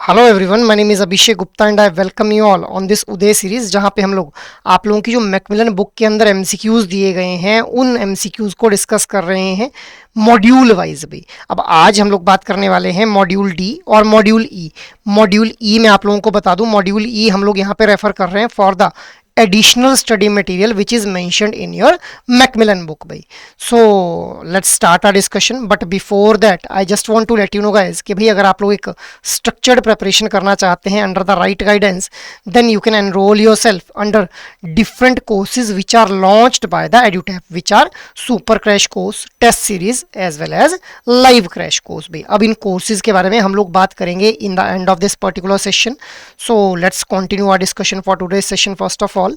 Hello everyone, my name is Abhishek Gupta and I welcome you all on this Uday series, जहां पे हम लोग आप लोगों की जो मैकमिलन बुक के अंदर एमसीक्यूज दिए गए हैं उन एमसीक्यूज को डिस्कस कर रहे हैं मॉड्यूल वाइज भी। अब आज हम लोग बात करने वाले हैं मॉड्यूल डी और मॉड्यूल ई। मॉड्यूल ई में आप लोगों को बता दूं, मॉड्यूल ई हम लोग यहाँ पे रेफर कर रहे हैं for the additional study material which is mentioned in your Macmillan book भाई। So let's start our discussion, but before that I just want to let you know guys कि भाई अगर आप लोग एक structured preparation करना चाहते हैं under the right guidance, then you can enroll yourself under different courses which are launched by the EduTap, which are super crash course, test series as well as live crash course भाई। अब इन courses के बारे में हम लोग बात करेंगे in the end of this particular session। So let's continue our discussion for today's session first of all।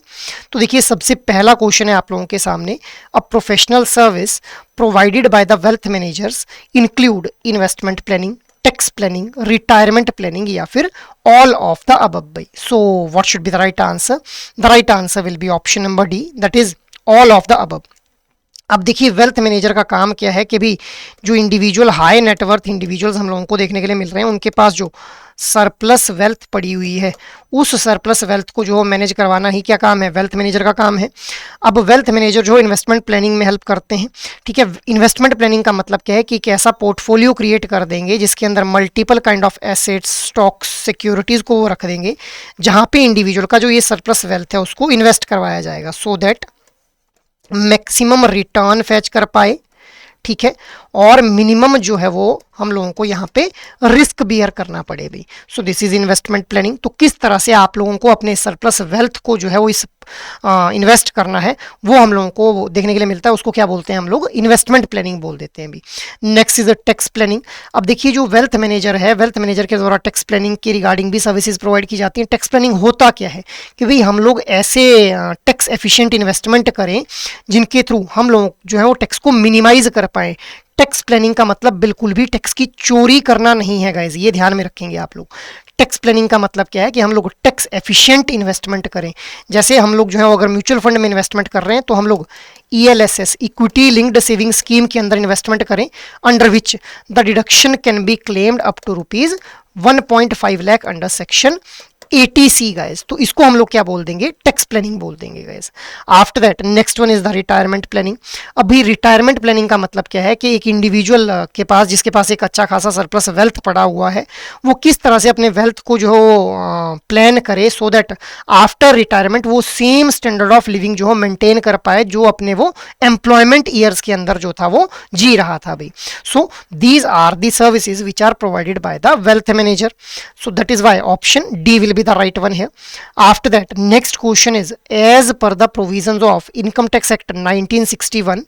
तो देखिए, सबसे पहला क्वेश्चन है आप लोगों के सामने, a professional service provided by the wealth managers include investment planning, tax planning, retirement planning या फिर ऑल ऑफ द अबव भाई। So what should be the right answer? The right answer will be option number D, that is all of the above. अब देखिए, wealth manager का काम क्या है कि भी जो इंडिविजुअल हाई नेटवर्थ इंडिविजुअल्स हम लोगों को देखने के लिए मिल रहे हैं, उनके पास जो सरप्लस वेल्थ पड़ी हुई है, उस सरप्लस वेल्थ को जो मैनेज करवाना ही क्या काम है? वेल्थ मैनेजर का काम है। अब वेल्थ मैनेजर जो इन्वेस्टमेंट प्लानिंग में हेल्प करते हैं, ठीक है। इन्वेस्टमेंट प्लानिंग का मतलब क्या है कि एक ऐसा पोर्टफोलियो क्रिएट कर देंगे जिसके अंदर multiple kind of assets, stocks, securities को वो रख देंगे, जहाँ पे इंडिविजुअल का जो ये सरप्लस वेल्थ है उसको इन्वेस्ट करवाया जाएगा, so that maximum return fetch कर पाए, ठीक है, और मिनिमम जो है वो हम लोगों को यहाँ पे रिस्क बियर करना पड़े भी। सो दिस इज इन्वेस्टमेंट प्लानिंग। तो किस तरह से आप लोगों को अपने सरप्लस वेल्थ को जो है वो इस इन्वेस्ट करना है, वो हम लोगों को देखने के लिए मिलता है। उसको क्या बोलते हैं हम लोग? इन्वेस्टमेंट प्लानिंग बोल देते हैं भी। Next is the tax planning. अब देखिए, जो वेल्थ मैनेजर है, वेल्थ मैनेजर के द्वारा टैक्स प्लानिंग की रिगार्डिंग भी सर्विसेज प्रोवाइड की जाती हैं। टैक्स प्लानिंग होता क्या है कि भाई हम लोग ऐसे टैक्स एफिशिएंट इन्वेस्टमेंट करें जिनके थ्रू हम लोग जो है वो टैक्स को मिनिमाइज कर पाए। टैक्स प्लानिंग का मतलब बिल्कुल भी टैक्स की चोरी करना नहीं है गाइज, ये ध्यान में रखेंगे आप लोग। टैक्स प्लानिंग का मतलब क्या है कि हम लोग टैक्स एफिशिएंट इन्वेस्टमेंट करें। जैसे हम लोग जो है अगर म्यूचुअल फंड में इन्वेस्टमेंट कर रहे हैं तो हम लोग ELSS, equity linked saving scheme के अंदर इन्वेस्टमेंट करें, under which the deduction can be claimed up to ₹1.5 lakh under section 80C guys. तो इसको हम लोग क्या बोल देंगे? टैक्स प्लानिंग बोल देंगे guys. After that next one is the retirement planning. अभी रिटायरमेंट प्लानिंग का मतलब क्या है कि एक इंडिविजुअल के पास, जिसके पास एक अच्छा खासा सरप्लस वेल्थ पड़ा हुआ है, वो किस तरह से अपने वेल्थ को जो प्लान करे सो दैट आफ्टर रिटायरमेंट वो सेम स्टैंडर्ड ऑफ लिविंग जो मेंटेन कर पाए जो अपने वो एम्प्लॉयमेंट ईयर्स के अंदर जो था वो जी रहा था भाई। So these are the services which are provided by the wealth manager. So that is why option D will be the right one here. After that, next question is, as per the provisions of Income Tax Act 1961,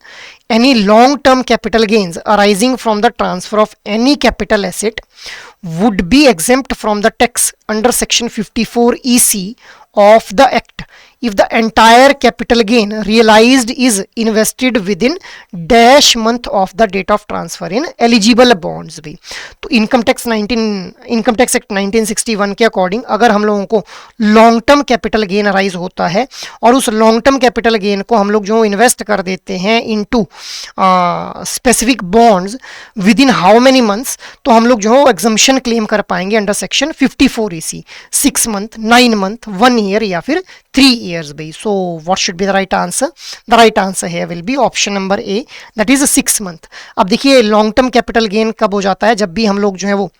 any long term capital gains arising from the transfer of any capital asset would be exempt from the tax under section 54EC of the act if the entire capital gain realized is invested within dash month of the date of transfer in eligible bonds भी। तो income tax act 1961 के according अगर हम लोगों को long term capital gain arise होता है और उस लॉन्ग टर्म कैपिटल गेन को हम लोग जो इन्वेस्ट कर देते हैं into specific bonds within how many months, तो हम लोग जो एग्जम्पशन क्लेम कर पाएंगे under section 54EC, 6 month, 9 month, 1 year या फिर 3 years भाई। So what should be the right answer? The right answer है will be option number A, that is 6 month. अब देखिए, लॉन्ग टर्म कैपिटल गेन कब हो जाता है? जब भी हम लोग जो है वो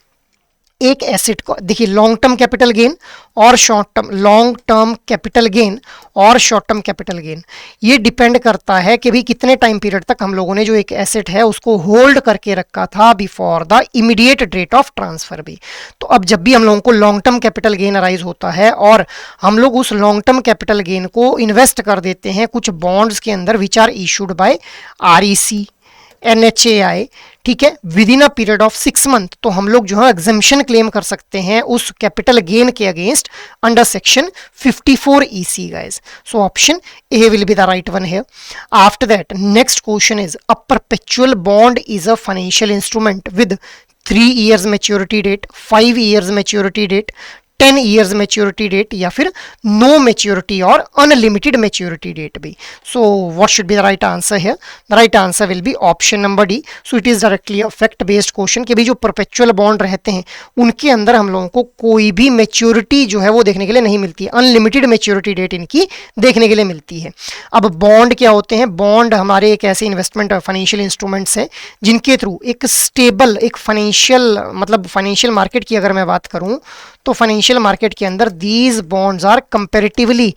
एक एसेट को, देखिए लॉन्ग टर्म कैपिटल गेन और short term, long term capital gain और शॉर्ट टर्म कैपिटल गेन, ये डिपेंड करता है कि भाई कितने टाइम पीरियड तक हम लोगों ने जो एक एसेट है उसको होल्ड करके रखा था before the immediate date of transfer भी। तो अब जब भी हम लोगों को long term capital gain arise होता है और हम लोग उस लॉन्ग टर्म कैपिटल गेन को इन्वेस्ट कर देते हैं कुछ बॉन्ड्स के अंदर which are issued by REC, NHAI, ठीक है, within a period of 6 month, तो हम लोग जो है एग्जम्पशन क्लेम कर सकते हैं उस कैपिटल गेन के against under section 54EC guys. So option A will be the right one here. After that next question is, a perpetual bond is a financial instrument with 3 years maturity date, 5 years maturity date, 10 years maturity date या फिर no maturity और unlimited maturity date भी. So what should be the right answer here? The right answer will be option number D. So it is directly a fact based question कि भी जो perpetual bond रहते हैं उनके अंदर हम लोगों को कोई भी मेच्योरिटी जो है वो देखने के लिए नहीं मिलती है, अनलिमिटेड मेच्योरिटी डेट इनकी देखने के लिए मिलती है. अब बॉन्ड क्या होते हैं? बॉन्ड हमारे एक ऐसे इन्वेस्टमेंट फाइनेंशियल इंस्ट्रूमेंट्स हैं जिनके थ्रू एक स्टेबल, एक फाइनेंशियल, मतलब फाइनेंशियल मार्केट की अगर मैं बात करूं तो फाइनेंशियल मार्केट के अंदर these bonds are comparatively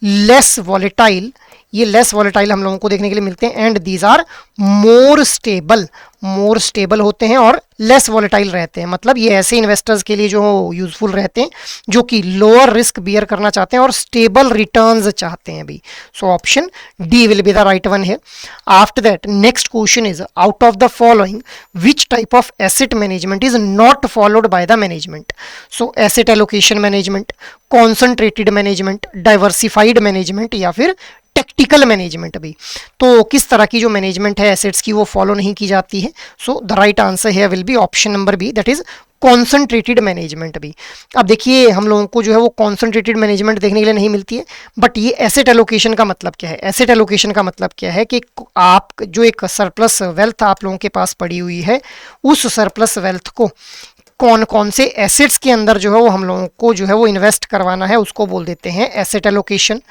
less volatile. ये लेस वॉलेटाइल हम लोगों को देखने के लिए मिलते हैं and these are more stable होते हैं और लेस वॉलेटाइल रहते हैं. मतलब ये ऐसे इन्वेस्टर्स के लिए जो यूजफुल रहते हैं जो कि लोअर रिस्क बियर करना चाहते हैं और स्टेबल रिटर्न्स चाहते हैं भी. So option D will be the right one है. After that next question is out of the following which type of asset management is not followed by the management? So asset allocation management, concentrated management, diversified management या फिर tactical management भी. तो किस तरह की जो management है assets की वो फॉलो नहीं की जाती है? So the right answer here will be option number B, that is concentrated management भी. अब देखिए हम लोगों को जो है वो कॉन्सेंट्रेटेड मैनेजमेंट देखने के लिए नहीं मिलती है, बट ये एसेट एलोकेशन का मतलब क्या है? एसेट एलोकेशन का मतलब क्या है कि आप जो एक सरप्लस वेल्थ आप लोगों के पास पड़ी हुई है उस सरप्लस वेल्थ को कौन कौन से एसेट्स के अंदर जो है वो हम लोगों को जो है वो इन्वेस्ट करवाना है उसको बोल देते हैं एसेट एलोकेशन.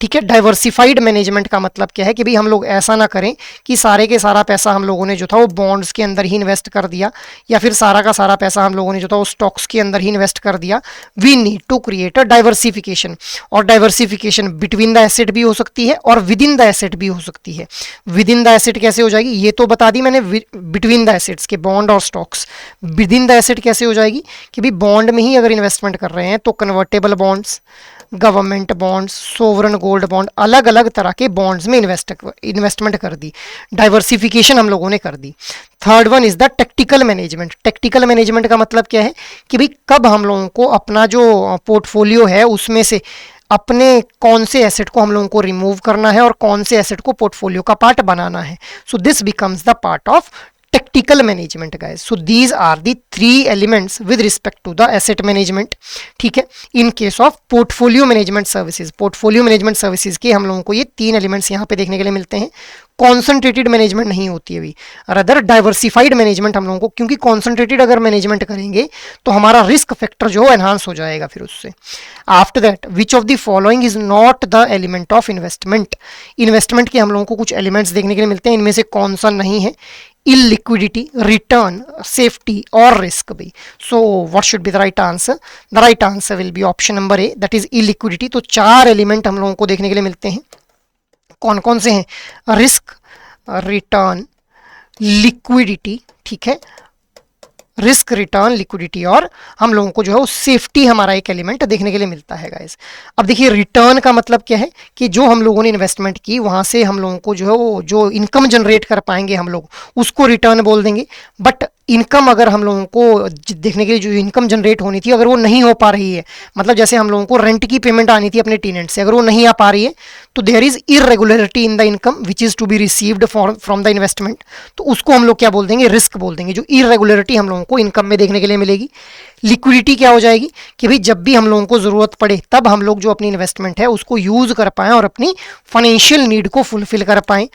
ठीक है. डाइवर्सिफाइड मैनेजमेंट का मतलब क्या है कि भाई हम लोग ऐसा ना करें कि सारे के सारा पैसा हम लोगों ने जो था वो बॉन्ड्स के अंदर ही इन्वेस्ट कर दिया या फिर सारा का सारा पैसा हम लोगों ने जो था वो स्टॉक्स के अंदर ही इन्वेस्ट कर दिया. We need to create a diversification. और डाइवर्सिफिकेशन बिटवीन द एसेट भी हो सकती है और विद इन द एसेट भी हो सकती है. विद इन द एसेट कैसे हो जाएगी ये तो बता दी मैंने, बिटवीन द एसेट्स के बॉन्ड और stocks. With in the asset कैसे हो जाएगी कि भाई बॉन्ड में ही अगर इन्वेस्टमेंट कर रहे हैं तो convertible bonds, government bonds, sovereign gold bond, अलग अलग तरह के बॉन्ड्स में इन्वेस्टमेंट कर दी. डाइवर्सिफिकेशन हम लोगों ने कर दी. Third one is the tactical management. Tactical management का मतलब क्या है कि भाई कब हम लोगों को अपना जो पोर्टफोलियो है उसमें से अपने कौन से एसेट को हम लोगों को रिमूव करना है और कौन से एसेट को पोर्टफोलियो का पार्ट बनाना है. So this becomes the part of tactical management guys. So these are the three elements with respect to the asset management. ठीक है. in case of portfolio management services, portfolio management services के हम लोगों को ये तीन elements यहाँ पे देखने के लिए मिलते हैं. कॉन्सेंट्रेटेड मैनेजमेंट नहीं होती है अभी, अदर डाइवर्सिफाइड मैनेजमेंट हम लोगों को, क्योंकि कॉन्सेंट्रेटेड अगर मैनेजमेंट करेंगे तो हमारा रिस्क फैक्टर जो है एनहांस हो जाएगा फिर उससे. After that which of the following is not the element of investment? Investment के हम लोगों को कुछ एलिमेंट्स देखने के लिए मिलते हैं, इनमें से कौन सा नहीं है? illiquidity, return, safety और risk भी. So what should be the right answer? The right answer will be option number A, that is illiquidity. तो चार एलिमेंट हम लोगों को देखने के लिए मिलते हैं. कौन कौन से हैं? Risk, return, liquidity. ठीक है. रिस्क, रिटर्न, लिक्विडिटी और हम लोगों को जो है वो सेफ्टी हमारा एक एलिमेंट देखने के लिए मिलता है गाइस. अब देखिए रिटर्न का मतलब क्या है कि जो हम लोगों ने इन्वेस्टमेंट की वहां से हम लोगों को जो है वो जो इनकम जनरेट कर पाएंगे हम लोग उसको रिटर्न बोल देंगे. बट इनकम अगर हम लोगों को देखने के लिए जो इनकम जनरेट होनी थी अगर वो नहीं हो पा रही है, मतलब जैसे हम लोगों को रेंट की पेमेंट आनी थी अपने टेनेंट से, अगर वो नहीं आ पा रही है तो there is irregularity in the income which is to be received from the investment. तो उसको हम लोग क्या बोल देंगे? रिस्क बोल देंगे. जो इरेगुलरिटी हम लोगों को इनकम में देखने के लिए मिलेगी. लिक्विडिटी क्या हो जाएगी कि भाई जब भी हम लोगों को जरूरत पड़े तब हम लोग जो अपनी इन्वेस्टमेंट है उसको यूज कर पाएं और अपनी फाइनेंशियल नीड को फुलफिल कर पाएं.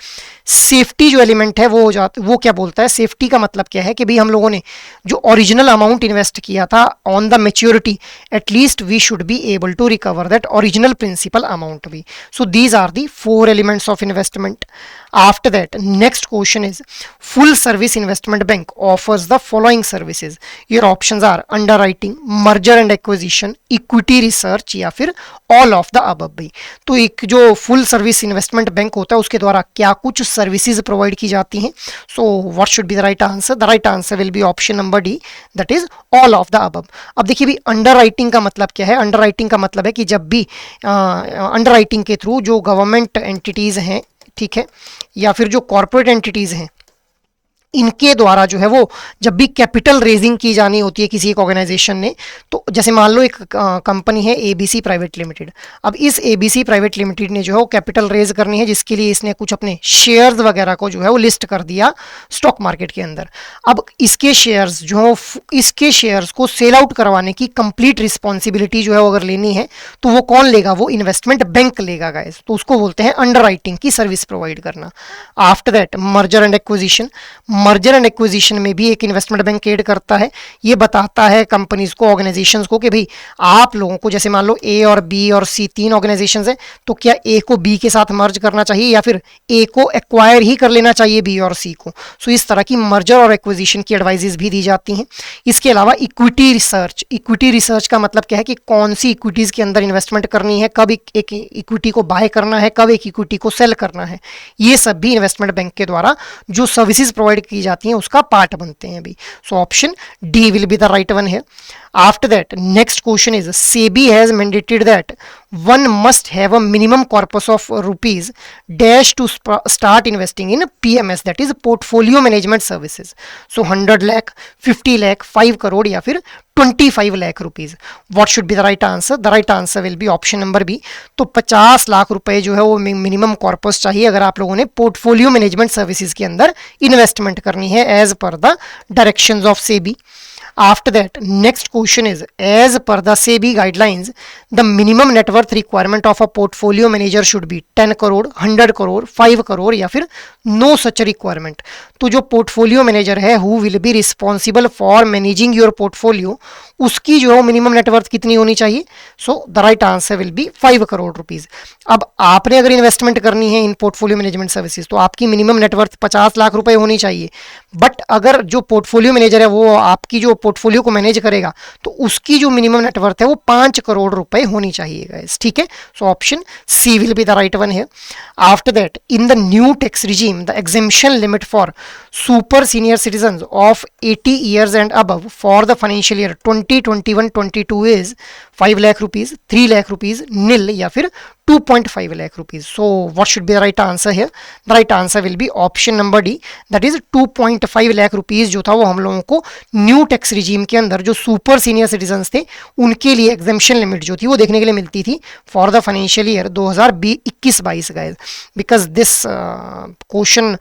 सेफ्टी जो एलिमेंट है वो क्या बोलता है? सेफ्टी का मतलब क्या है कि भाई हम लोगों ने जो ओरिजिनल अमाउंट इन्वेस्ट किया था on the maturity at least we should be able to recover that original principal amount भी. So these are the four elements of investment. After that, next question is full service investment bank offers the following services. Your options are underwriting, merger and acquisition, equity research या फिर all of the above भी. तो एक जो full service investment bank होता है उसके द्वारा क्या कुछ सर्विसेज प्रोवाइड की जाती हैं? So what should be the right answer? The right answer will be option number D, that is all of the above. अब देखिए भी अंडरराइटिंग का मतलब क्या है? अंडरराइटिंग का मतलब है कि जब भी अंडरराइटिंग के थ्रू जो गवर्नमेंट एंटिटीज हैं, ठीक है, या फिर जो कॉर्पोरेट एंटिटीज हैं इनके द्वारा जो है वो जब भी कैपिटल रेजिंग की जानी होती है किसी एक ऑर्गेनाइजेशन ने, तो जैसे मान लो एक कंपनी है एबीसी प्राइवेट लिमिटेड। अब इस एबीसी प्राइवेट लिमिटेड ने जो है वो कैपिटल रेज करनी है, जिसके लिए इसने कुछ अपने शेयर्स वगैरह को जो है वो लिस्ट कर दिया स्टॉक मार्केट के अंदर। अब इसके शेयर्स जो इसके शेयर्स को सेल आउट करवाने की कंप्लीट रिस्पॉन्सिबिलिटी जो है वो अगर लेनी है तो वो कौन लेगा, वो इन्वेस्टमेंट बैंक लेगा गाइस। तो उसको बोलते हैं अंडरराइटिंग की सर्विस प्रोवाइड करना। After that merger and acquisition. Merger and acquisition में भी एक इन्वेस्टमेंट बैंक एड करता है। ये बताता है कंपनीज को, ऑर्गेनाइजेशंस को कि भाई आप लोगों को, जैसे मान लो ए और बी और सी तीन ऑर्गेनाइजेशंस है, तो क्या ए को बी के साथ मर्ज करना चाहिए या फिर ए को एक्वायर ही कर लेना चाहिए बी और सी को। सो इस तरह की मर्जर और एक्विजिशन की एडवाइजेस भी दी जाती हैं। इसके अलावा इक्विटी रिसर्च। इक्विटी रिसर्च का मतलब क्या है कि कौन सी इक्विटीज के अंदर इन्वेस्टमेंट करनी है, कब एक इक्विटी को बाय करना है, कब एक इक्विटी को सेल करना है, ये सब भी इन्वेस्टमेंट बैंक के द्वारा जो सर्विसेज प्रोवाइड की जाती हैं उसका पार्ट बनते हैं अभी। सो option D will be the right one है। After that, next question is SEBI has mandated that one must have a minimum corpus of rupees dash to start investing in PMS, that is portfolio management services. So 100 lakh, 50 lakh, 5 crore या फिर 25 lakh rupees. What should be the right answer? The right answer will be option number B. तो 50 लाख रुपए जो है वो minimum corpus चाहिए अगर आप लोगों ने पोर्टफोलियो मैनेजमेंट सर्विसेज के अंदर इन्वेस्टमेंट करनी है as per the directions of SEBI. After that, next question is, as per the SEBI guidelines, the minimum net worth requirement of a portfolio manager should be 10 crore, 100 crore, 5 crore या फिर no such requirement. तो जो portfolio manager है who will be responsible for managing your portfolio, उसकी जो है minimum net worth कितनी होनी चाहिए? सो the right answer will B 5 crore rupees. अब आपने अगर इन्वेस्टमेंट करनी है इन पोर्टफोलियो मैनेजमेंट सर्विसेज तो आपकी मिनिमम नेटवर्थ 50 लाख रुपए होनी चाहिए। बट अगर जो पोर्टफोलियो मैनेजर है वो आपकी जो पोर्टफोलियो को मैनेज करेगा तो उसकी जो मिनिमम नेटवर्थ है वो 5 करोड़ रुपए होनी चाहिए गाइस, ठीक है। So option C will be the right one है। After that, in the new tax regime the exemption limit for super senior citizen of 80 years and above for the financial year 2021-22 is 5 lakh rupees, 3 lakh rupees, nil या फिर 2.5 lakh rupees. So what should be the right answer here? The right answer will be option number D, that is 2.5 lakh rupees जो था वो हम लोगों को new tax regime के अंदर जो सुपर सीनियर सिटीजन्स थे उनके लिए एग्जेम्पशन लिमिट जो थी वो देखने के लिए मिलती थी for the financial year 2021-22 guys, because this question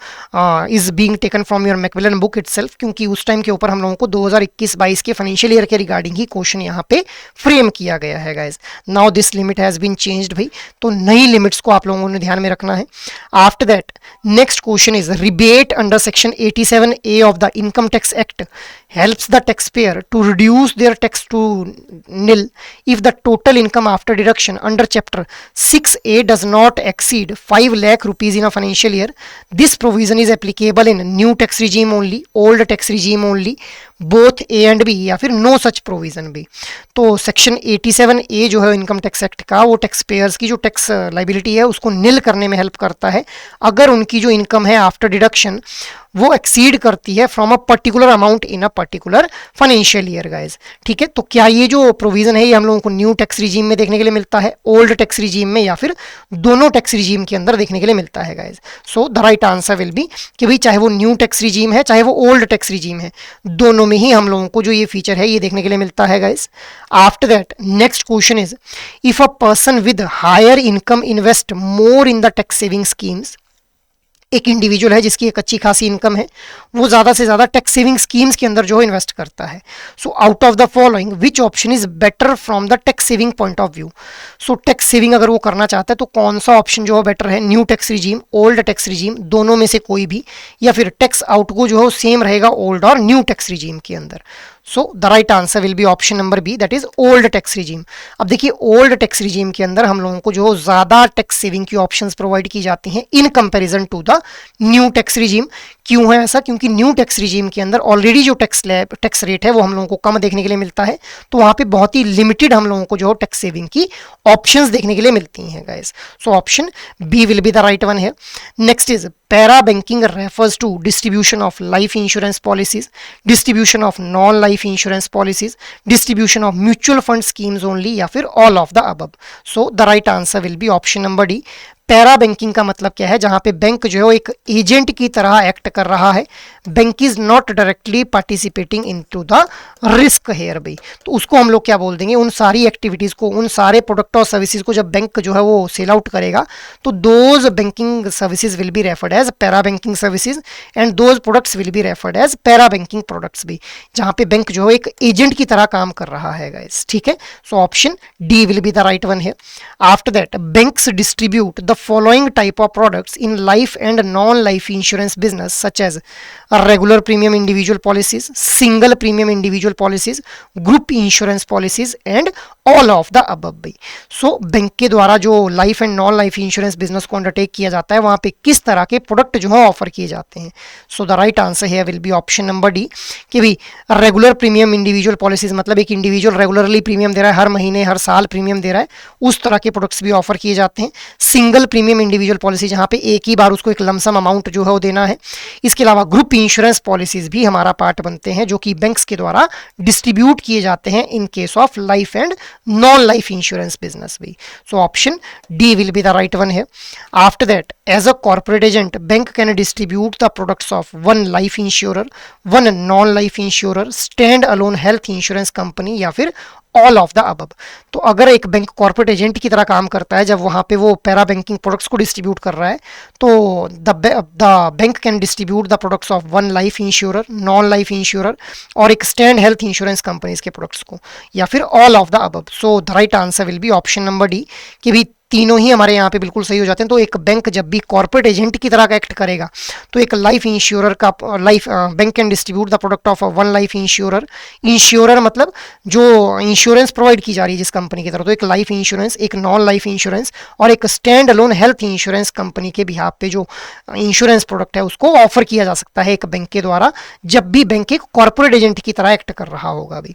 is being taken from your Macmillan book itself, क्योंकि उस टाइम के ऊपर हम लोगों को 2021-22 के फाइनेंशियल ईयर के रिगार्डिंग ही क्वेश्चन यहाँ पे फ्रेम किया गया है guys. Now this limit has been changed भाई, तो नई लिमिट्स को आप लोगों ने ध्यान में रखना है। After that, next question is rebate under section 87A of the income tax act helps the taxpayer to reduce their tax to nil if the total income after deduction under chapter 6A does not exceed 5 lakh rupees in a financial year. This provision is applicable in new tax regime only, old tax regime only, both A and B या फिर no such provision भी। तो section 87A जो है income tax act का वो tax payers की जो टैक्स लाइबिलिटी है उसको निल करने में हेल्प करता है अगर उनकी जो इनकम है आफ्टर डिडक्शन वो एक्सीड करती है from a particular amount in a particular financial year guys, ठीक है। तो क्या ये जो प्रोविजन है ये हम लोगों को न्यू टैक्स रिजीम में देखने के लिए मिलता है, ओल्ड टैक्स रिजीम में या फिर दोनों टैक्स रिजीम के अंदर देखने के लिए मिलता है guys? So the right answer will B कि भाई चाहे वो न्यू टैक्स रिजीम है चाहे वो ओल्ड टैक्स रिजीम है, दोनों में ही हम लोगों को जो ये फीचर है ये देखने के लिए मिलता है guys. After that, next question is, if a person with higher income invest more in the tax saving schemes, एक इंडिविजुअल है जिसकी एक अच्छी खासी इनकम है वो ज़्यादा से ज़्यादा टैक्स सेविंग स्कीम्स के अंदर जो है इन्वेस्ट करता है। So out of the following which option is better from the tax saving point of view? So tax saving अगर वो करना चाहता है तो कौन सा ऑप्शन जो है बेटर है? New tax regime, old tax regime, दोनों में से कोई भी, या फिर टैक्स आउट को जो है वो सेम रहेगा ओल्ड और न्यू टैक्स रिजीम के अंदर? So the right answer will be option number B, that is old tax regime. अब देखिए ओल्ड टैक्स रिजीम के अंदर हम लोगों को जो ज़्यादा टैक्स सेविंग की ऑप्शंस प्रोवाइड की जाती हैं in comparison to the new tax regime. क्यों है ऐसा? क्योंकि न्यू टैक्स रिजीम के अंदर ऑलरेडी जो टैक्स रेट है वो हम लोगों को कम देखने के लिए मिलता है, तो वहाँ पे बहुत ही लिमिटेड हम लोगों को जो टैक्स सेविंग की ऑप्शंस देखने के लिए मिलती हैं guys. So option B will be the right one है। Next is para banking refers to distribution of life insurance policies, distribution of non life insurance policies, distribution of mutual fund schemes only या फिर all of the above? So the right answer will be option number D, para banking का मतलब क्या है, जहां पे bank जो है वो एक एजेंट की तरह एक्ट कर रहा है, bank is not directly participating into the risk here भाई। तो उसको हम लोग क्या बोल देंगे, उन सारी एक्टिविटीज को, उन सारे प्रोडक्ट और सर्विसेज को जब बैंक जो है वो सेल आउट करेगा तो those banking services will be referred as para banking services and those products will be referred as para banking products भी, जहां पे बैंक जो है एक एजेंट की तरह काम कर रहा है गाइस, ठीक है। So option D will be the right one है। After that banks distribute the following type of products in life and non-life insurance business such as regular premium individual policies, single premium individual policies, group insurance policies and all of the above भाई। So bank के द्वारा जो life and non life insurance business को undertake किया जाता है वहां पे किस तरह के प्रोडक्ट जो है ऑफर किए जाते हैं। सो द राइट आंसर है will be option number D कि भाई रेगुलर प्रीमियम इंडिविजुअल पॉलिसीज, मतलब एक इंडिविजुअल रेगुलरली प्रीमियम दे रहा है, हर महीने हर साल प्रीमियम दे रहा है, उस तरह के प्रोडक्ट्स भी ऑफर किए जाते हैं। सिंगल प्रीमियम इंडिविजुअल पॉलिसी, जहां पे एक ही बार उसको एक लमसम अमाउंट जो है वो देना है। इसके अलावा ग्रुप इंश्योरेंस पॉलिसीज भी हमारा पार्ट बनते हैं जो कि बैंक्स के द्वारा डिस्ट्रीब्यूट किए जाते हैं in case of life and non life insurance business भी। So option D will be the right one है। After that as a corporate agent bank can distribute the products of one life insurer, one non life insurer, stand alone health insurance company या फिर all of the above. तो अगर एक bank corporate agent की तरह काम करता है, जब वहां पे वो पैरा बैंकिंग प्रोडक्ट्स को डिस्ट्रीब्यूट कर रहा है, तो the bank can distribute the products of one life insurer, non life insurer और एक स्टैंड हेल्थ इंश्योरेंस कंपनीज के प्रोडक्ट्स को या फिर all of the above. So the right answer will be option number D कि भी तीनों ही हमारे यहाँ पे बिल्कुल सही हो जाते हैं। तो एक बैंक जब भी कॉर्पोरेट एजेंट की तरह का एक्ट करेगा तो एक लाइफ इंश्योरर का life bank can distribute the product of one life insurer, insurer मतलब जो इंश्योरेंस प्रोवाइड की जा रही है जिस कंपनी की तरफ, तो एक लाइफ इंश्योरेंस, एक नॉन लाइफ इंश्योरेंस और एक stand alone health insurance company के बिहाफ पे जो इंश्योरेंस प्रोडक्ट है उसको ऑफर किया जा सकता है एक बैंक के द्वारा, जब भी बैंक एक कॉर्पोरेट एजेंट की तरह एक्ट कर रहा होगा अभी।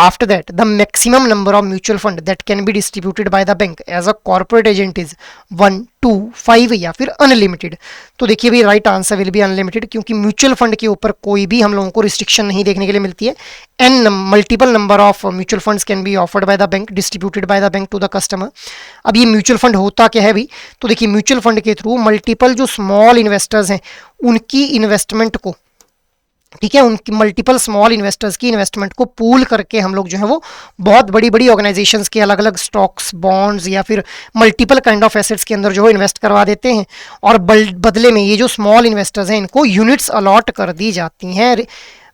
After that the maximum number of mutual fund that can be distributed by the bank as a corporate agent is 1, 2, 5 या फिर अनलिमिटेड। तो देखिए भाई right answer will be unlimited, क्योंकि म्यूचुअल फंड के ऊपर कोई भी हम लोगों को रिस्ट्रिक्शन नहीं देखने के लिए मिलती है। An multiple number of mutual funds can be offered by the bank, distributed by the bank to the customer. अब ये म्यूचुअल फंड होता क्या है भाई, तो देखिए म्यूचुअल फंड के थ्रू मल्टीपल जो स्मॉल इन्वेस्टर्स हैं उनकी इन्वेस्टमेंट को, ठीक है, उनकी मल्टीपल स्मॉल इन्वेस्टर्स की इन्वेस्टमेंट को पूल करके हम लोग जो है वो बहुत बड़ी बड़ी ऑर्गेनाइजेशंस के अलग अलग स्टॉक्स, बॉन्ड्स या फिर मल्टीपल काइंड ऑफ एसेट्स के अंदर जो है इन्वेस्ट करवा देते हैं और बदले में ये जो स्मॉल इन्वेस्टर्स हैं इनको यूनिट्स अलॉट कर दी जाती हैं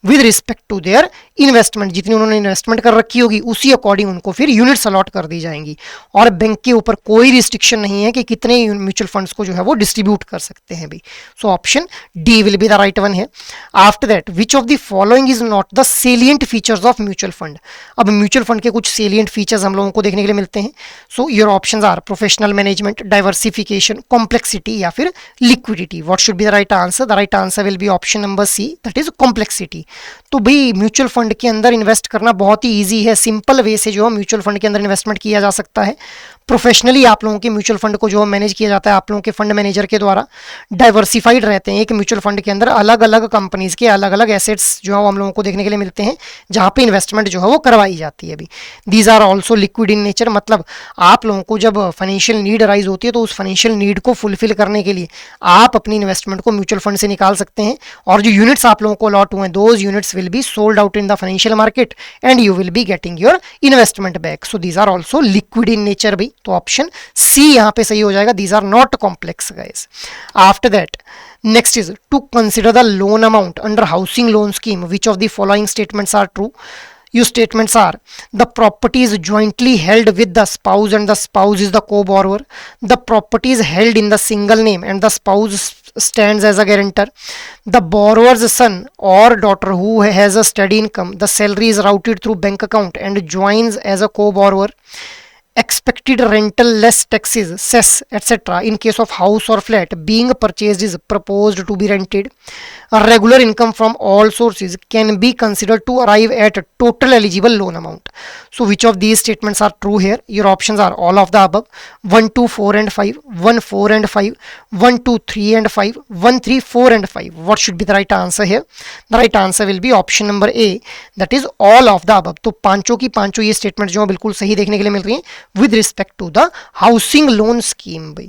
with respect to their investment. जितनी उन्होंने इन्वेस्टमेंट कर रखी होगी उसी अकॉर्डिंग उनको फिर यूनिट्स अलॉट कर दी जाएंगी और बैंक के ऊपर कोई रिस्ट्रिक्शन नहीं है कि कितने म्यूचुअल फंड्स को जो है वो डिस्ट्रीब्यूट कर सकते हैं भी। So option D will be the right one है। After that which of the following is not the salient features of mutual fund. अब म्यूचुअल फंड के कुछ सेलियंट फीचर्स हम लोगों को देखने के लिए मिलते हैं। So your options are professional management, diversification, complexity या फिर liquidity. What should be the right answer? The right answer will be option number C, that is complexity. तो भाई म्यूचुअल फंड के अंदर इन्वेस्ट करना बहुत ही ईजी है, सिंपल वे से जो है म्यूचुअल फंड के अंदर इन्वेस्टमेंट किया जा सकता है। प्रोफेशनली आप लोगों के म्यूचुअल फंड को जो मैनेज किया जाता है आप लोगों के फंड मैनेजर के द्वारा। डाइवर्सिफाइड रहते हैं, एक म्यूचुअल फंड के अंदर अलग अलग कंपनीज के अलग अलग एसेट्स जो है हम लोगों को देखने के लिए मिलते हैं जहां पे इन्वेस्टमेंट जो है वो करवाई जाती है अभी। These are also liquid in nature, मतलब आप लोगों को जब फाइनेंशियल नीड अराइज होती है तो उस फाइनेंशियल नीड को फुलफिल करने के लिए आप अपनी इन्वेस्टमेंट को म्यूचुअल फंड से निकाल सकते हैं और जो यूनिट्स आप लोगों को अलॉट हुए हैं those units will be sold out in the financial market and you will be getting your investment back. So these are also liquid in nature भी। तो ऑप्शन सी यहाँ पे सही हो जाएगा। These are not complex guys. After that next is to consider the loan amount under housing loan scheme, which of the following statements are true? Your statements are: the property is jointly held with the spouse and the spouse is the co-borrower. The property is held in the single name and the spouse stands as a guarantor. The borrower's son or daughter who has a steady income, the salary is routed through bank account and joins as a co-borrower. Expected rental less taxes, cess, etc. in case of house or flat being purchased is proposed to be rented. A regular income from all sources can be considered to arrive at a total eligible loan amount. So which of these statements are true here? Your options are all of the above: 1, 2, 4 and 5, 1, 4 and 5, 1, 2, 3 and 5, 1, 3, 4 and 5. What should be the right answer here? The right answer will be option number A, that is all of the above. तो पांचों की पांचों ये statement जो बिल्कुल सही देखने के लिए मिल रही हैं with respect to the housing loan scheme bhai.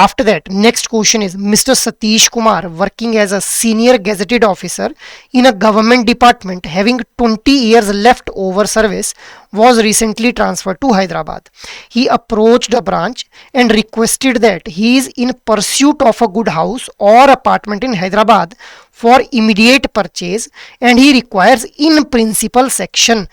After that, next question is Mr. Satish Kumar, working as a senior gazetted officer in a government department having 20 years left over service, was recently transferred to Hyderabad. He approached a branch and requested that he is in pursuit of a good house or apartment in Hyderabad for immediate purchase, and he requires in principal section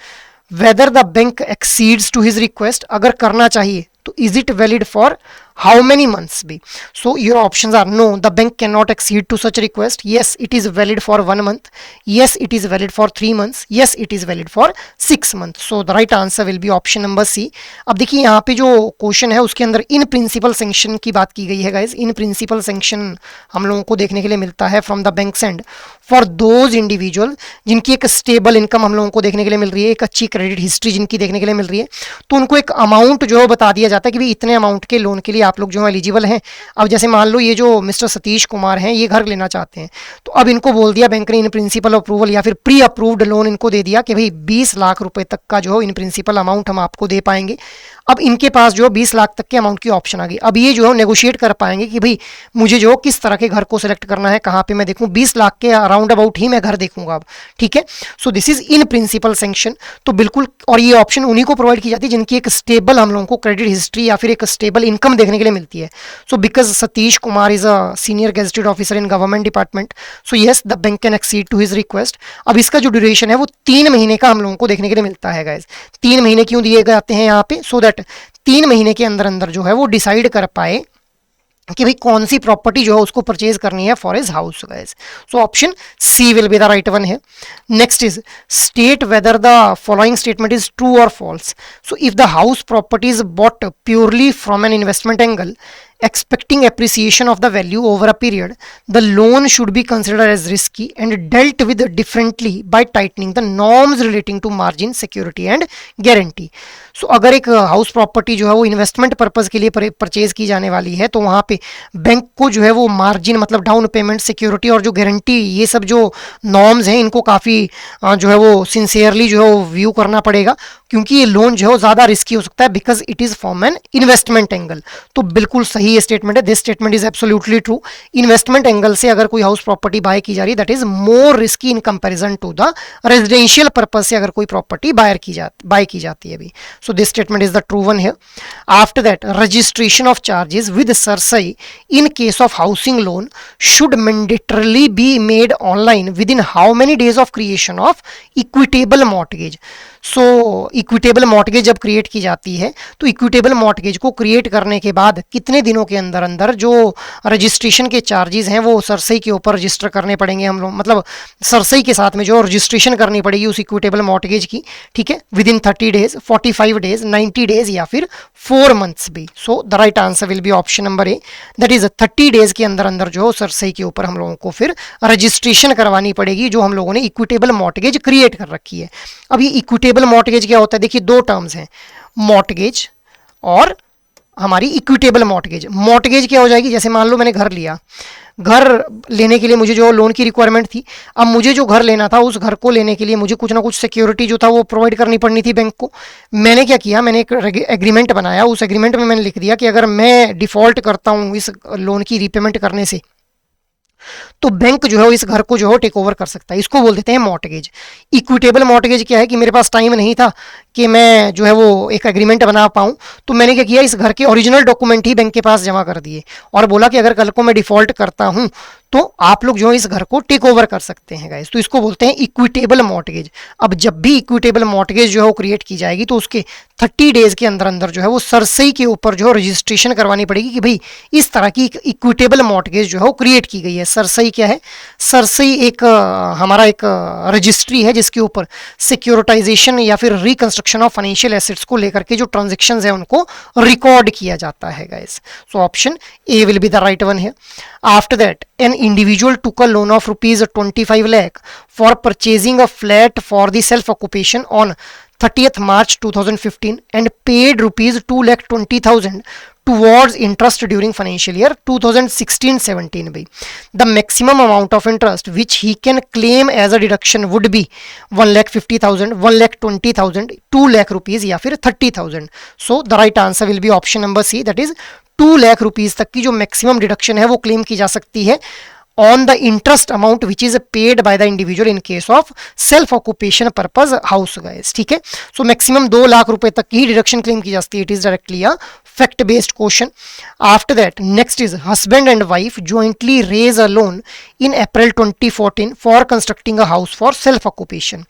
whether the bank accedes to his request. अगर करना चाहिए तो is it valid for how many months be? So your options are no, the bank cannot accede to such request. Yes, it is valid for 1 month. Yes, it is valid for 3 months. Yes, it is valid for 6 months. So the right answer will be option number C. अब देखिए यहाँ पे जो question है उसके अंदर in principle sanction की बात की गई है गाइज. इन प्रिंसिपल सैंक्शन हम लोगों को देखने के लिए मिलता है from the bank and for those individual जिनकी एक स्टेबल इनकम हम लोगों को देखने के लिए मिल रही है, एक अच्छी क्रेडिट हिस्ट्री जिनकी देखने के लिए मिल रही है, तो उनको एक अमाउंट जो है बता दिया जाता है कि भाई इतने अमाउंट के लोन के लिए आप लोग जो है एलिजिबल हैं. अब जैसे मान लो ये जो मिस्टर सतीश कुमार हैं ये घर लेना चाहते हैं, तो अब इनको बोल दिया बैंक ने इन प्रिंसिपल अप्रूवल या फिर प्री अप्रूव्ड लोन इनको दे दिया कि भाई 20 लाख रुपए तक का जो इन प्रिंसिपल अमाउंट हम आपको दे पाएंगे. अब इनके पास जो 20 लाख तक के अमाउंट की ऑप्शन आ गई. अब ये जो है नेगोशिएट कर पाएंगे कि भाई मुझे जो किस तरह के घर को सिलेक्ट करना है, कहाँ पे मैं देखूँ, 20 लाख के अराउंड अबाउट ही मैं घर देखूंगा अब. ठीक है, so this is in principle sanction. तो बिल्कुल, और ये ऑप्शन उन्हीं को प्रोवाइड की जाती है जिनकी एक स्टेबल हम लोगों को क्रेडिट हिस्ट्री या फिर एक स्टेबल इनकम देखने के लिए मिलती है. So because Satish Kumar is a senior gazetted officer in government department, so yes the bank can accede to his request. अब इसका जो ड्यूरेशन है वो 3 महीने का हम लोगों को देखने के लिए मिलता है गाइज. 3 महीने क्यों दिए जाते हैं यहाँ पे? सो दैट 3 महीने के अंदर अंदर जो है वो डिसाइड कर पाए कि भाई कौन सी प्रॉपर्टी जो है उसको परचेज करनी है for his house guys. So option C will be the right one है. Next is state whether the following statement is true और false. So if the house property is bought purely from an investment angle expecting appreciation of the value over a period, the loan should be considered as risky and dealt with differently by tightening the norms relating to margin, security and guarantee. So अगर एक house property जो है वो investment purpose के लिए purchase की जाने वाली है तो वहाँ पे बैंक को जो है वो मार्जिन मतलब डाउन पेमेंट, सिक्योरिटी और जो गारंटी, ये सब जो नॉर्म्स हैं इनको काफ़ी जो है वो सिंसियरली जो है वो व्यू करना पड़ेगा, क्योंकि ये लोन जो है वो ज़्यादा रिस्की हो सकता है because it is from an investment angle. तो बिल्कुल सही ये स्टेटमेंट है. This statement is absolutely true. Investment angle से अगर कोई हाउस प्रॉपर्टी बाय की जा रही है that is more risky in comparison to the residential purpose से अगर कोई प्रॉपर्टी बाय की जाती है अभी. So this statement is the true one here. After that, registration of charges with CERSAI in case of housing loan should mandatorily be made online within how many days of creation of equitable mortgage. So equitable mortgage जब create की जाती है तो equitable mortgage को create करने के बाद कितने दिनों के अंदर अंदर जो रजिस्ट्रेशन के चार्जेस हैं वो सरसई के ऊपर रजिस्टर करने पड़ेंगे हम लोग, मतलब सरसई के साथ में जो रजिस्ट्रेशन करनी पड़ेगी उस इक्विटेबल मॉर्टगेज की. ठीक है, with in 30 days, 45 days, 90 days या फिर 4 मंथ्स भी. सो the right answer will be option number A, that is 30 days के अंदर अंदर जो सरसई के ऊपर हम लोगों को फिर रजिस्ट्रेशन करवानी पड़ेगी जो हम लोगों ने इक्विटेबल मॉर्टगेज क्रिएट कर रखी है. अब ये इक्विटेबल मॉर्टगेज क्या होता है? देखिए, 2 टर्म्स हैं, मॉर्टगेज और हमारी इक्विटेबल मॉर्टगेज. मॉर्टगेज क्या हो जाएगी? जैसे मान लो मैंने घर लिया, घर लेने के लिए मुझे जो लोन की रिक्वायरमेंट थी, अब मुझे जो घर लेना था उस घर को लेने के लिए मुझे कुछ ना कुछ सिक्योरिटी जो था वो प्रोवाइड करनी पड़नी थी बैंक को. मैंने क्या किया, मैंने एक एग्रीमेंट बनाया. उस एग्रीमेंट में मैंने लिख दिया कि अगर मैं डिफॉल्ट करता हूँ इस लोन की रीपेमेंट करने से तो बैंक जो है इस घर को जो है टेक ओवर कर सकता है. इसको बोल देते हैं मॉर्टगेज. इक्विटेबल मॉर्टगेज क्या है कि मेरे पास टाइम नहीं था कि मैं जो है वो एक एग्रीमेंट बना पाऊँ, तो मैंने क्या किया, इस घर के ओरिजिनल डॉक्यूमेंट ही बैंक के पास जमा कर दिए और बोला कि अगर कल को मैं डिफॉल्ट करता हूँ तो आप लोग जो है इस घर को टेक ओवर कर सकते हैं गाइस. तो इसको बोलते हैं इक्विटेबल मॉर्टगेज. अब जब भी इक्विटेबल मॉर्टगेज जो है वो क्रिएट की जाएगी तो उसके 30 डेज के अंदर अंदर जो है वो सरसई के ऊपर जो रजिस्ट्रेशन करवानी पड़ेगी कि भाई इस तरह की इक्विटेबल मॉर्टगेज जो है वो क्रिएट की गई है. सरसई क्या है? सरसई एक हमारा एक रजिस्ट्री है जिसके ऊपर सिक्योरिटाइजेशन या फिर रिकंस्ट्रक्शन ऑफ फाइनेंशियल एसेट्स को लेकर के जो ट्रांजेक्शंस है उनको रिकॉर्ड किया जाता है guys. So option A will be the right one है. After that, an individual took a loan of rupees 25 lakh for purchasing a flat for the self occupation on 30th March 2015 and paid rupees 2,20,000 towards interest during financial year 2016-17 by the maximum amount of interest which he can claim as a deduction would be 1,50,000, 1,20,000, 2 lakh rupees या फिर 30,000. So the right answer will be option number C, that is 2 lakh rupees तक की जो maximum deduction है वो claim की जा सकती है on the interest amount which is paid by the individual in case of self occupation purpose house guys. ठीक है, so maximum 2 लाख रुपए तक की डिडक्शन क्लेम की जा सकती है. It is directly a fact based question. After that, next is husband and wife jointly raise a loan in April 2014 for constructing a house for self occupation.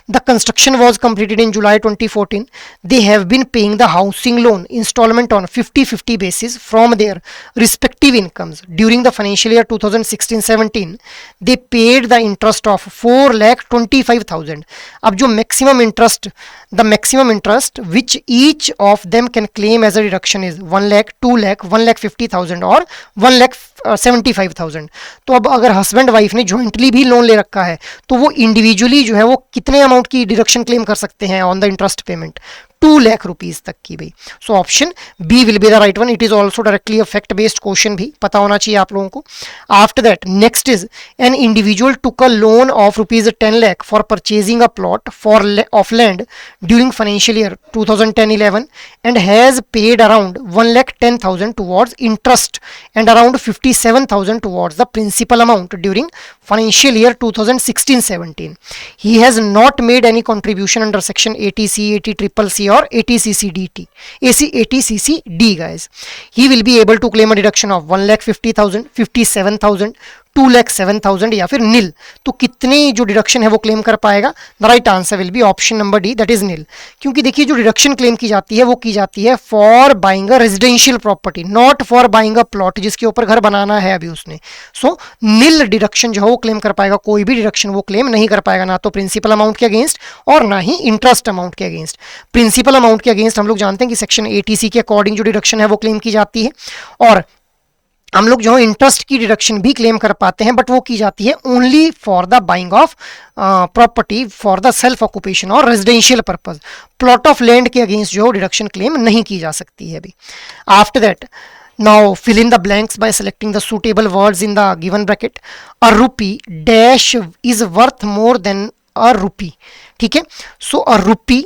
The construction was completed in July 2014. They have been paying the housing loan installment on 50-50 basis from their respective incomes. During the financial year 2016-17 they paid the interest of 4,25,000. अब जो maximum interest, the maximum interest which each of them can claim as a deduction is 1 lakh, 2 lakh, 1,50,000 और 1,75,000. तो अब अगर husband wife ने jointly भी loan ले रखा है तो वो इंडिविजुअली जो है वो कितने अमाउंट की डिडक्शन क्लेम कर सकते हैं on the interest payment? 2 lakh rupees तक की भाई. So option B will be the right one. It is also directly a fact based question, भी पता होना चाहिए आप लोगों को. After that next is an individual took a loan of ₹10 lakh for purchasing a plot for of land during financial year 2010-11 and has paid around 1,10,000 towards interest and around 57,000 towards the principal amount during financial year 2016-17. He has not made any contribution under section 80C, 80CCC or 80CCD guys. He will be able to claim a deduction of 1,50,000, 57,000, 2,07,000 या फिर नील. तो कितने जो deduction है वो claim कर पाएगा? The right answer will be option number D, that is nil. क्योंकि देखिए जो डिडक्शन क्लेम की जाती है वो की जाती है for buying a residential property, not for buying a plot जिसके ऊपर घर बनाना है अभी उसने. सो नील डिडक्शन जो है वो क्लेम कर पाएगा, कोई भी डिडक्शन वो क्लेम नहीं कर पाएगा, ना तो प्रिंसिपल अमाउंट के अगेंस्ट और ना ही इंटरेस्ट अमाउंट के अगेंस्ट. प्रिंसिपल अमाउंट के अगेंस्ट हम लोग जानते हैं कि सेक्शन 80C के अकॉर्डिंग जो डिडक्शन है वो क्लेम की जाती है, और हम लोग जो है इंटरेस्ट की डिडक्शन भी क्लेम कर पाते हैं, बट वो की जाती है only for the buying of property for the self occupation और residential purpose. Plot of land के अगेंस्ट जो डिडक्शन क्लेम नहीं की जा सकती है अभी. After that now fill in the blanks by selecting the suitable words in the given bracket. A rupee dash is worth more than a rupee. ठीक है, so a rupee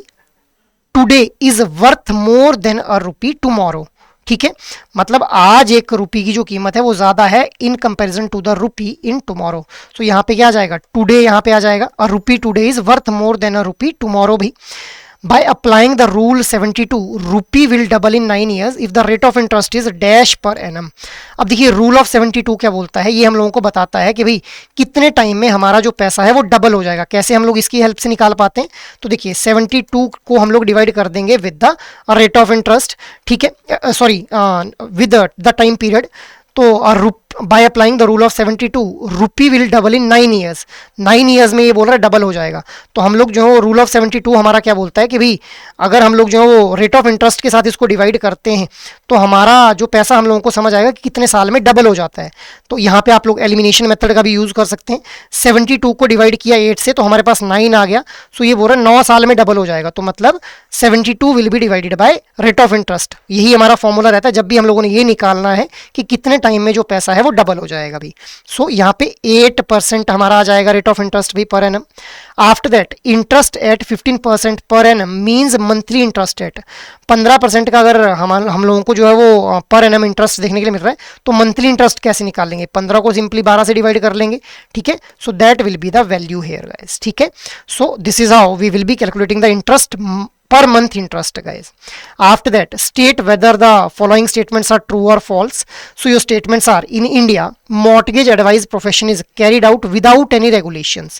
today is worth more than a rupee tomorrow. ठीक है, मतलब आज एक रुपी की जो कीमत है वो ज्यादा है in comparison to the rupee in tomorrow. So यहाँ पे क्या आ जाएगा? टुडे यहाँ पे आ जाएगा. A rupee today is worth more than a rupee tomorrow भी. By applying the rule 72, rupee will double in 9 years if the rate of interest is dash per annum. अब देखिए रूल ऑफ 72 क्या बोलता है, ये हम लोगों को बताता है कि भाई कितने टाइम में हमारा जो पैसा है वो डबल हो जाएगा. कैसे हम लोग इसकी हेल्प से निकाल पाते हैं? तो देखिए 72 को हम लोग डिवाइड कर देंगे with the rate of interest. ठीक है, sorry with the time period. तो by applying the rule of 72 rupee will double in 9 years. 9 years में ये बोल रहा है डबल हो जाएगा. तो हम लोग जो है रूल ऑफ 72 हमारा क्या बोलता है कि भाई अगर हम लोग जो है वो रेट ऑफ इंटरेस्ट के साथ इसको डिवाइड करते हैं तो हमारा जो पैसा हम लोगों को समझ आएगा कि कितने साल में डबल हो जाता है. तो यहाँ पे आप लोग एलिमिनेशन मेथड का भी यूज कर सकते हैं. 72 को डिवाइड किया 8 से तो हमारे पास 9 आ गया. सो ये बोल रहा है 9 साल में डबल हो जाएगा. तो मतलब 72 will be divided by rate of interest. यही हमारा फॉर्मूला रहता है जब भी हम लोगों ने ये निकालना है कि कितने टाइम में जो पैसा है वो डबल हो जाएगा भी. सो यहाँ पे 8% हमारा आ जाएगा रेट ऑफ इंटरेस्ट भी per annum. After that interest eight 15% per annum means monthly interest eight 15% का अगर हम लोगों को जो है वो पर एनम इंटरेस्ट देखने के लिए मिल रहा है तो मंथली इंटरेस्ट कैसे निकालेंगे? 15 को सिंपली 12 से डिवाइड कर लेंगे. ठीक है, so that will be the value here guys. ठीक है, so this is how we will be calculating the interest per month interest guys. After that state whether the following statements are true or false. So your statements are: in India mortgage advice profession is carried out without any regulations.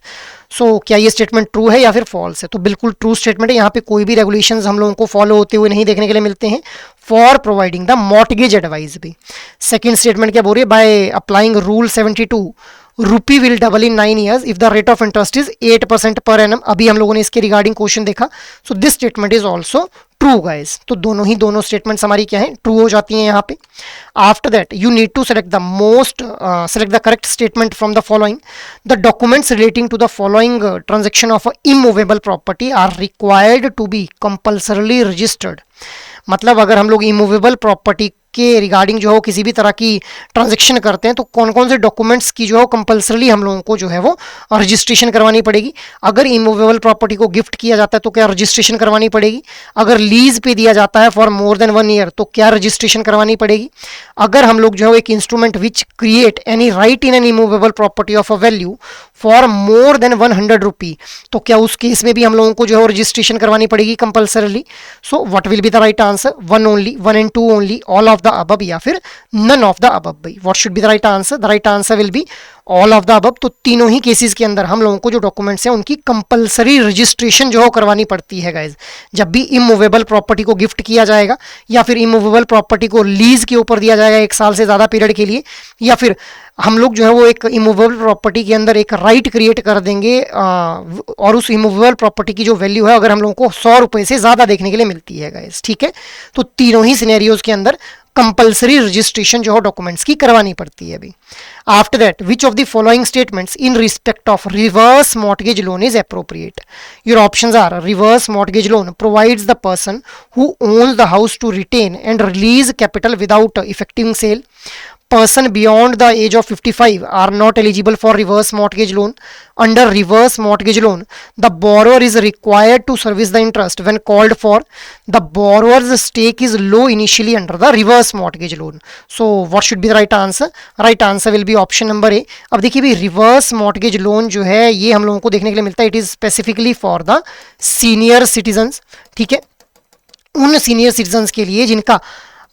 So क्या ये statement true है या फिर false है? तो बिल्कुल true statement है. यहाँ पे कोई भी रेगुलेशंस हम लोगों को फॉलो होते हुए नहीं देखने के लिए मिलते हैं for providing the mortgage advice भी. सेकेंड स्टेटमेंट क्या बोल रही है? By applying rule 72 rupee will double in 9 years if the rate of interest is 8% per annum. अभी हम लोगों ने इसके रिगार्डिंग क्वेश्चन देखा. सो this statement is also true guys. तो दोनों स्टेटमेंट्स हमारी क्या है? ट्रू हो जाती हैं यहाँ पे. After that you need to select the correct statement from the following. The documents relating to the following transaction of immovable property are required to be compulsorily registered. मतलब अगर हम लोग इमूवेबल प्रॉपर्टी के रिगार्डिंग जो है वो किसी भी तरह की ट्रांजेक्शन करते हैं तो कौन कौन से डॉक्यूमेंट्स की जो है कंपल्सरली हम लोगों को जो है वो रजिस्ट्रेशन करवानी पड़ेगी। अगर इमूवेबल प्रॉपर्टी को गिफ्ट किया जाता है तो क्या रजिस्ट्रेशन करवानी पड़ेगी। अगर लीज पे दिया जाता है फॉर मोर देन 1 ईयर तो क्या रजिस्ट्रेशन करवानी पड़ेगी। अगर हम लोग जो है एक instrument which create any right in an immovable property of a value for more than 100 रुपी तो क्या उस केस में भी हम लोगों को जो है रजिस्ट्रेशन करवानी पड़ेगी compulsorily. So what will be the right answer, 1 only, 1 and 2 only, all of the above या फिर नन ऑफ द अबव। भाई what should be the right answer, the right answer will be all of the above. तो तीनों ही cases के अंदर हम लोगों को जो डॉक्यूमेंट्स हैं उनकी कंपलसरी रजिस्ट्रेशन जो है करवानी पड़ती है गाइज। जब भी इमूवेबल प्रॉपर्टी को गिफ्ट किया जाएगा या फिर इमूवेबल प्रॉपर्टी को लीज के ऊपर दिया जाएगा 1 साल से ज़्यादा पीरियड के लिए, या फिर हम लोग जो है वो एक इमूवेबल प्रॉपर्टी के अंदर एक राइट क्रिएट कर देंगे और उस इमूवेबल प्रॉपर्टी की जो वैल्यू है अगर हम लोगों को 100 रुपये से ज़्यादा देखने के लिए मिलती है गाइज, ठीक है। तो तीनों ही सिनेरियोज के अंदर कंपल्सरी रजिस्ट्रेशन जो है डॉक्यूमेंट्स की करवानी पड़ती है अभी। After that, which of the following statements in respect of reverse mortgage loan is appropriate. Your options are, reverse mortgage loan provides the person who owns the house to retain and release capital without effecting sale. Person beyond the age of 55 are not eligible for reverse mortgage loan. Under reverse mortgage loan, the borrower is required to service the interest when called for. The borrower's stake is low initially under the reverse mortgage loan. So what should be the right answer? Right answer will be option number A. अब देखिए भी reverse mortgage loan जो है ये हम लोगों को देखने के लिए मिलता है, it is specifically for the senior citizens, ठीक है। उन सीनियर सिटीजन्स के लिए जिनका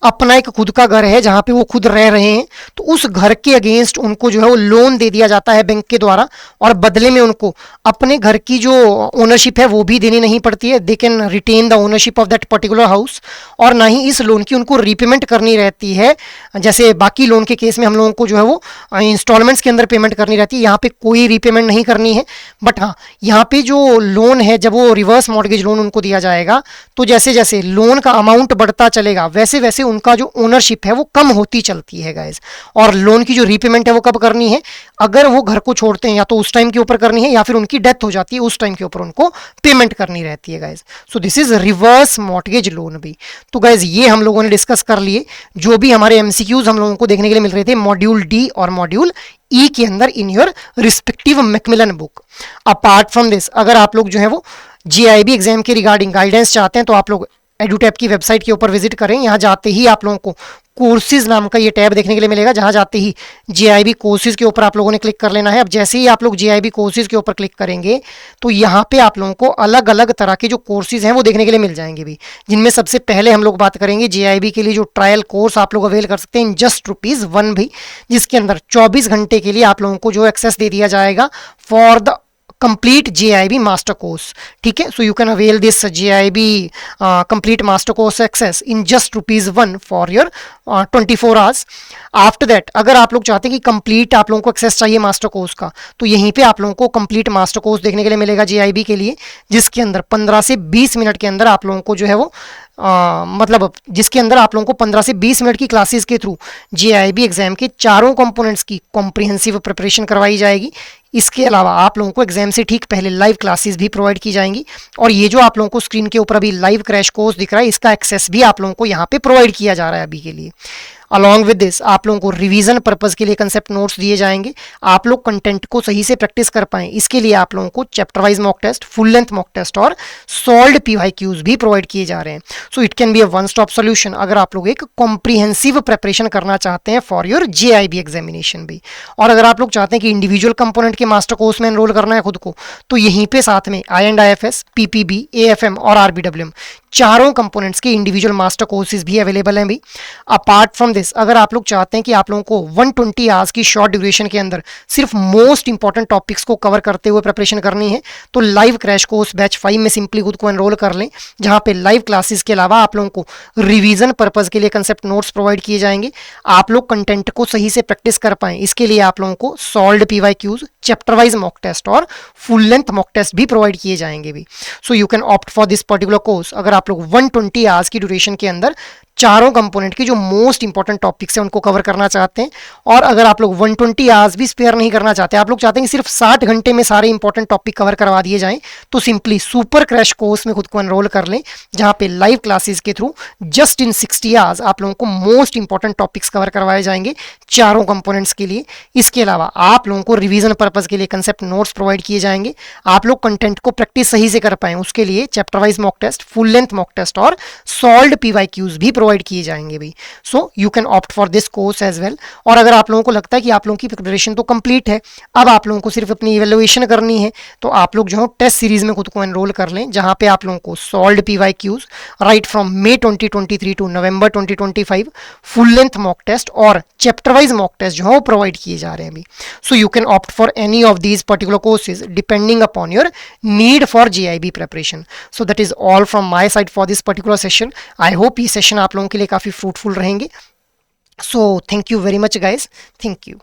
अपना एक खुद का घर है जहाँ पे वो खुद रह रहे हैं, तो उस घर के अगेंस्ट उनको जो है वो लोन दे दिया जाता है बैंक के द्वारा और बदले में उनको अपने घर की जो ओनरशिप है वो भी देनी नहीं पड़ती है। They can retain the ownership of that particular house, और ना ही इस लोन की उनको रीपेमेंट करनी रहती है। जैसे बाकी लोन के केस में हम लोगों को जो है वो इंस्टॉलमेंट्स के अंदर पेमेंट करनी रहती है, यहाँ पे कोई रीपेमेंट नहीं करनी है। बट हाँ, यहाँ पे जो लोन है जब वो रिवर्स मॉर्टगेज लोन उनको दिया जाएगा तो जैसे जैसे लोन का अमाउंट बढ़ता चलेगा वैसे वैसे उनका जो ओनरशिप है वो कम होती चलती है गाइज। और लोन की जो रीपेमेंट है वो कब करनी है, अगर वो घर को छोड़ते हैं या तो उस टाइम के ऊपर करनी है या फिर उनकी डेथ हो जाती है उस टाइम के ऊपर उनको पेमेंट करनी रहती है guys. So this is reverse mortgage loan भी। तो गाइज ये हम लोगों ने डिस्कस कर लिए जो भी हमारे एमसीक्यूज हम लोगों को देखने के लिए मिल रहे थे मॉड्यूल डी और मॉड्यूल ई के अंदर in your respective Macmillan book. Apart from this, अगर आप लोग जो है वो जीआईबी एग्जाम के रिगार्डिंग गाइडेंस चाहते हैं तो आप लोग एडुटैप की वेबसाइट के ऊपर विजिट करें। यहाँ जाते ही आप लोगों को कोर्सेज नाम का ये टैब देखने के लिए मिलेगा, जहाँ जाते ही जीआईबी कोर्सेज के ऊपर आप लोगों ने क्लिक कर लेना है। अब जैसे ही आप लोग जीआईबी कोर्सेज के ऊपर क्लिक करेंगे तो यहाँ पे आप लोगों को अलग अलग तरह के जो कोर्सेज हैं वो देखने के लिए मिल जाएंगे भी, जिनमें सबसे पहले हम लोग बात करेंगे जीआईबी के लिए जो ट्रायल कोर्स आप लोग अवेल कर सकते हैं इन जस्ट ₹1 भी, जिसके अंदर 24 घंटे के लिए आप लोगों को जो एक्सेस दे दिया जाएगा for the complete GIB master course, ठीक है। So you can avail this GIB complete master course access in just ₹1 for your 24 hours. After that, अगर आप लोग चाहते हैं कि कंप्लीट आप लोगों को एक्सेस चाहिए मास्टर कोर्स का, तो यहीं पे आप लोगों को कंप्लीट मास्टर कोर्स देखने के लिए मिलेगा जीआईबी के लिए, जिसके अंदर 15 से 20 मिनट के अंदर आप लोगों को जो है वो मतलब जिसके अंदर आप लोगों को 15 से 20 मिनट की क्लासेस के थ्रू जीआईबी एग्जाम के चारों कंपोनेंट्स की कॉम्प्रिहेंसिव प्रिपरेशन करवाई जाएगी। इसके अलावा आप लोगों को एग्जाम से ठीक पहले लाइव क्लासेस भी प्रोवाइड की जाएंगी, और ये जो आप लोगों को स्क्रीन के ऊपर अभी लाइव क्रैश कोर्स दिख रहा है इसका एक्सेस भी आप लोगों को यहाँ पे प्रोवाइड किया जा रहा है अभी के लिए। अलॉन्ग विद दिस आप लोगों को रिवीजन पर्पस के लिए कंसेप्ट नोट्स दिए जाएंगे, आप लोग कंटेंट को सही से प्रैक्टिस कर पाएं इसके लिए आप लोगों को chapter wise mock test, full length mock test और सॉल्व्ड पीवाईक्यूज भी प्रोवाइड किए जा रहे हैं। So it can be a one stop solution अगर आप लोग एक कॉम्प्रिहेंसिव प्रिपरेशन करना चाहते हैं फॉर योर जेआईबी एग्जामिनेशन भी। और अगर आप लोग चाहते हैं कि इंडिविजुअल कंपोनेंट के मास्टर कोर्स में एनरोल करना है खुद को, तो यहीं पे साथ में IAND-IFS, PPB, AFM और RBWM चारों कंपोनेंट्स के इंडिविजुअल मास्टर कोर्सेज भी अवेलेबल हैं भी। अपार्ट फ्रॉम दिस, अगर आप लोग चाहते हैं कि आप लोगों को 120 आवर्स की शॉर्ट ड्यूरेशन के अंदर सिर्फ मोस्ट इंपॉर्टेंट टॉपिक्स को कवर करते हुए प्रिपरेशन करनी है, तो लाइव क्रैश कोर्स बैच 5 में सिंपली खुद को एनरोल कर लें, जहां पे लाइव क्लासेस के अलावा आप लोगों को रिवीजन पर्पज के लिए कंसेप्ट नोट्स प्रोवाइड किए जाएंगे। आप लोग कंटेंट को सही से प्रैक्टिस कर पाएं इसके लिए आप लोगों को solved PYQs, chapter wise mock test और फुल लेंथ मॉक टेस्ट भी प्रोवाइड किए जाएंगे भी। So you can opt for this particular course अगर आप लोग 120 आवर्स की ड्यूरेशन के अंदर चारों कंपोनेंट की जो मोस्ट इंपॉर्टेंट टॉपिक्स हैं उनको कवर करना चाहते हैं, और अगर आप लोग 120 आवर्स भी स्पेयर नहीं करना चाहते, आप लोग चाहते हैं कि सिर्फ 60 घंटे में सारे इंपॉर्टेंट टॉपिक कवर करवा दिए जाएं, तो सिंपली सुपर क्रैश कोर्स में खुद को एनरोल कर लें, जहां पे लाइव क्लासेस के थ्रू जस्ट इन 60 आवर्स आप लोगों को मोस्ट इंपॉर्टेंट टॉपिक्स कवर करवाए जाएंगे चारों कंपोनेंट्स के लिए। इसके अलावा आप लोगों को रिवीजन पर्पज के लिए कंसेप्ट नोट्स प्रोवाइड किए जाएंगे, आप लोग कंटेंट को प्रैक्टिस सही से कर पाएं उसके लिए chapter wise mock test, full length mock test और सॉल्व्ड पीवाईक्यूज भी प्रोवाइड किए जाएंगे भी। So you can opt for this course as well. और अगर आप लोगों को लगता है कि आप लोगों की प्रिपरेशन तो कंप्लीट है, अब आप लोगों को सिर्फ अपनी इवैल्यूएशन करनी है, तो आप लोग जो है टेस्ट सीरीज में खुद को एनरोल कर लें, जहां पे आप लोगों को solved PYQs right from May 2023 to November 2025, full length mock test और चैप्टर वाइज मॉक टेस्ट जो है वो प्रोवाइड किए जा रहे हैं अभी। So you can opt for any of these particular courses depending upon your need for JIB preparation. So that is all from my side for this particular session. I hope ये session आप लोगों के लिए काफी fruitful रहेंगे। So thank you very much guys, thank you.